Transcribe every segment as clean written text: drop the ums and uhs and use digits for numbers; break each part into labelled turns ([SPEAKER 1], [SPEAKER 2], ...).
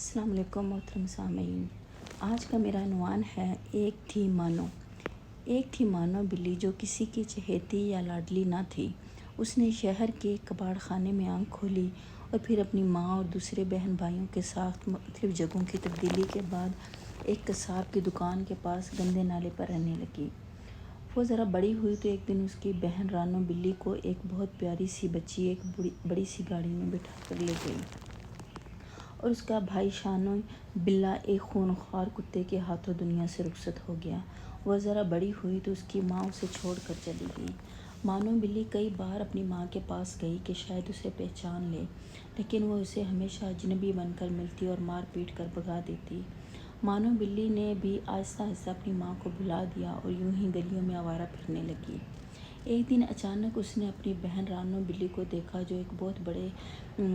[SPEAKER 1] السلام علیکم محترم سامعین، آج کا میرا عنوان ہے ایک تھی مانو بلی جو کسی کی چہیتی یا لاڈلی نہ تھی۔ اس نے شہر کے کباڑ خانے میں آنکھ کھولی اور پھر اپنی ماں اور دوسرے بہن بھائیوں کے ساتھ مختلف جگہوں کی تبدیلی کے بعد ایک قصاب کی دکان کے پاس گندے نالے پر رہنے لگی۔ وہ ذرا بڑی ہوئی تو ایک دن اس کی بہن رانو بلی کو ایک بہت پیاری سی بچی ایک بڑی سی گاڑی میں بٹھا کر لے گئی اور اس کا بھائی شانو بلّا ایک خونخوار کتے کے ہاتھوں دنیا سے رخصت ہو گیا۔ وہ ذرا بڑی ہوئی تو اس کی ماں اسے چھوڑ کر چلی گئی۔ مانو بلی کئی بار اپنی ماں کے پاس گئی کہ شاید اسے پہچان لے، لیکن وہ اسے ہمیشہ اجنبی بن کر ملتی اور مار پیٹ کر بھگا دیتی۔ مانو بلی نے بھی آہستہ آہستہ اپنی ماں کو بھلا دیا اور یوں ہی گلیوں میں آوارہ پھرنے لگی۔ ایک دن اچانک اس نے اپنی بہن رانو بلی کو دیکھا جو ایک بہت بڑے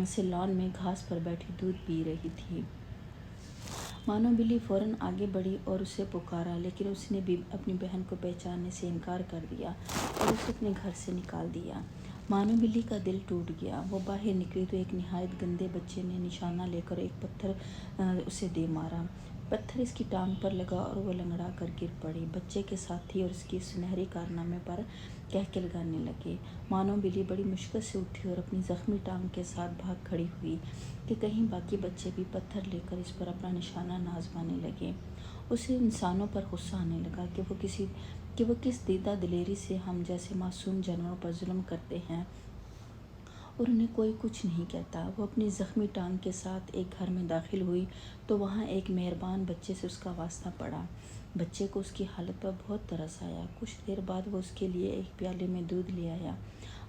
[SPEAKER 1] سے لان میں گھاس پر بیٹھی دودھ پی رہی تھی۔ مانو بلی فوراً آگے بڑھی اور اسے پکارا، لیکن اس نے بھی اپنی بہن کو پہچاننے سے انکار کر دیا اور اسے اپنے گھر سے نکال دیا۔ مانو بلی کا دل ٹوٹ گیا۔ وہ باہر نکلی تو ایک نہایت گندے بچے نے نشانہ لے کر ایک پتھر اسے دے مارا۔ پتھر اس کی ٹانگ پر لگا اور وہ لنگڑا کر گر پڑی۔ بچے کے ساتھی اور اس کی سنہری کارنامے پر کہکے لگانے لگے۔ مانو بلی بڑی مشکل سے اٹھی اور اپنی زخمی ٹانگ کے ساتھ بھاگ کھڑی ہوئی کہ کہیں باقی بچے بھی پتھر لے کر اس پر اپنا نشانہ نہ آزمانے لگیں۔ اسے انسانوں پر غصہ آنے لگا کہ وہ کس دیدہ دلیری سے ہم جیسے معصوم جانوروں پر ظلم کرتے ہیں اور انہیں کوئی کچھ نہیں کہتا۔ وہ اپنی زخمی ٹانگ کے ساتھ ایک گھر میں داخل ہوئی تو وہاں ایک مہربان بچے سے اس کا واسطہ پڑا۔ بچے کو اس کی حالت پر بہت ترس آیا۔ کچھ دیر بعد وہ اس کے لیے ایک پیالے میں دودھ لے آیا۔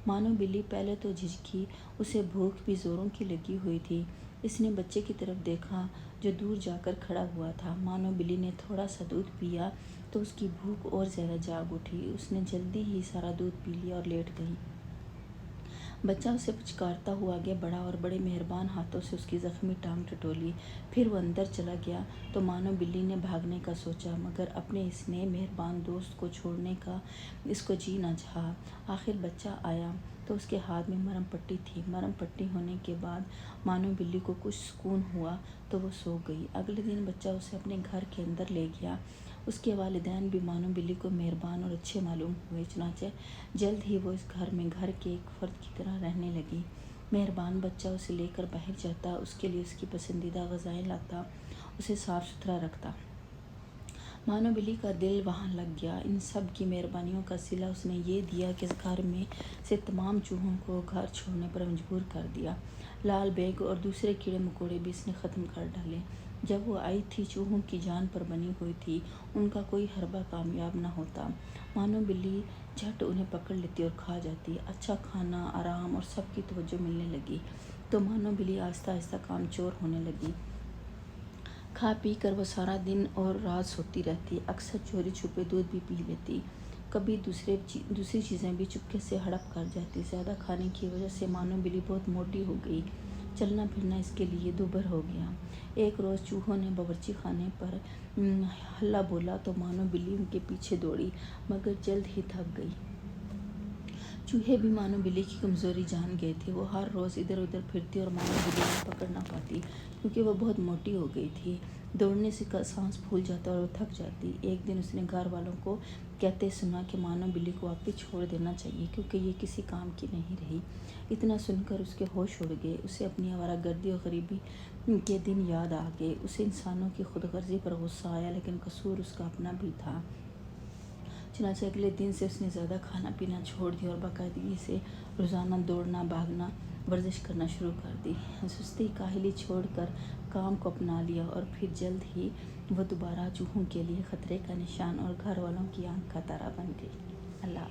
[SPEAKER 1] مانو بلی پہلے تو جھجکی، اسے بھوک بھی زوروں کی لگی ہوئی تھی۔ اس نے بچے کی طرف دیکھا جو دور جا کر کھڑا ہوا تھا۔ مانو بلی نے تھوڑا سا دودھ پیا تو اس کی بھوک اور زیادہ جاگ اٹھی۔ اس نے جلدی ہی سارا دودھ پی لیا اور لیٹ گئی۔ بچہ اسے پچکارتا ہوا آگے بڑھا اور بڑے مہربان ہاتھوں سے اس کی زخمی ٹانگ ٹٹولی۔ پھر وہ اندر چلا گیا تو مانو بلی نے بھاگنے کا سوچا، مگر اپنے اس نئے مہربان دوست کو چھوڑنے کا اس کو جی نہ چاہا۔ آخر بچہ آیا تو اس کے ہاتھ میں مرہم پٹی تھی۔ مرہم پٹی ہونے کے بعد مانو بلی کو کچھ سکون ہوا تو وہ سو گئی۔ اگلے دن بچہ اسے اپنے گھر کے اندر لے گیا۔ اس کے والدین بھی مانو بلی کو مہربان اور اچھے معلوم ہوئے، چنانچہ جلد ہی وہ اس گھر میں گھر کے ایک فرد کی طرح رہنے لگی۔ مہربان بچہ اسے لے کر باہر جاتا، اس کے لیے اس کی پسندیدہ غذائیں لاتا، اسے صاف ستھرا رکھتا۔ مانو بلی کا دل وہاں لگ گیا۔ ان سب کی مہربانیوں کا صلہ اس نے یہ دیا کہ اس گھر میں سے تمام چوہوں کو گھر چھوڑنے پر مجبور کر دیا۔ لال بیگ اور دوسرے کیڑے مکوڑے بھی اس نے ختم کر ڈالے۔ جب وہ آئی تھی چوہوں کی جان پر بنی ہوئی تھی، ان کا کوئی حربہ کامیاب نہ ہوتا۔ مانو بلی جھٹ انہیں پکڑ لیتی اور کھا جاتی۔ اچھا کھانا، آرام اور سب کی توجہ ملنے لگی تو مانو بلی آہستہ آہستہ کام چور ہونے لگی۔ کھا پی کر وہ سارا دن اور رات سوتی رہتی، اکثر چوری چھپے دودھ بھی پی لیتی، کبھی دوسری چیزیں بھی چپکے سے ہڑپ کر جاتی۔ زیادہ کھانے کی وجہ سے مانو بلی بہت موٹی ہو گئی، چلنا پھرنا اس کے لیے دوبھر ہو گیا۔ ایک روز چوہوں نے باورچی خانے پر ہلہ بولا تو مانو بلی ان کے پیچھے دوڑی، مگر جلد ہی تھک گئی۔ چوہے بھی مانو بلی کی کمزوری جان گئے تھے۔ وہ ہر روز ادھر ادھر پھرتی اور مانو بلی انہیں پکڑ نہ پاتی کیونکہ وہ بہت موٹی ہو گئی تھی۔ دوڑنے سے سانس پھول جاتا اور وہ تھک جاتی۔ ایک دن اس نے گھر والوں کو کہتے سنا کہ مانو بلی کو واپس چھوڑ دینا چاہیے کیونکہ یہ کسی کام کی نہیں رہی۔ اتنا سن کر اس کے ہوش اڑ گئے۔ اسے اپنی آوارہ گردی اور غریبی کے دن یاد آ گئے۔ اسے انسانوں کی خود غرضی پر غصہ آیا، لیکن قصور اس کا اپنا بھی تھا۔ چنانچہ اگلے دن سے اس نے زیادہ کھانا پینا چھوڑ دیا اور باقاعدگی سے روزانہ دوڑنا، بھاگنا، ورزش کرنا شروع کر دی۔ سستی کاہلی چھوڑ کر کام کو اپنا لیا اور پھر جلد ہی وہ دوبارہ چوہوں کے لیے خطرے کا نشان اور گھر والوں کی آنکھ کا تارا بن گئی۔ اللہ